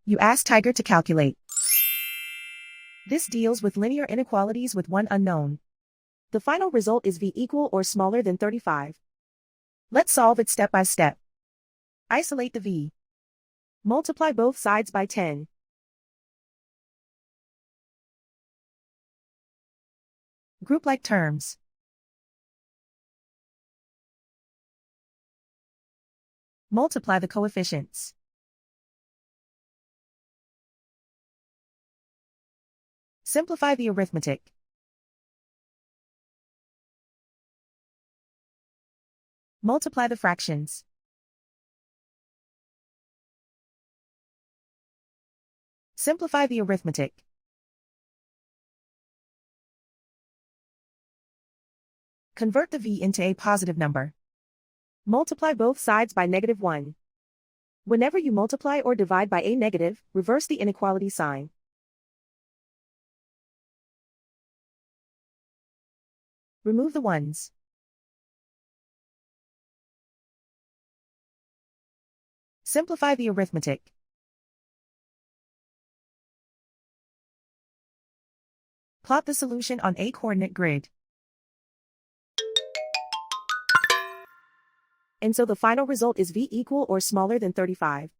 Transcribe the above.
You ask Tiger to calculate. This deals with linear inequalities with one unknown. The final result is v equal or smaller than 35. Let's solve it step by step. Isolate the v. Multiply both sides by 10. Group like terms. Multiply the coefficients. Simplify the arithmetic. Multiply the fractions. Simplify the arithmetic. Convert the v into a positive number. Multiply both sides by -1. Whenever you multiply or divide by a negative, reverse the inequality sign. Remove the ones. Simplify the arithmetic. Plot the solution on a coordinate grid. And so the final result is v equal or smaller than 35.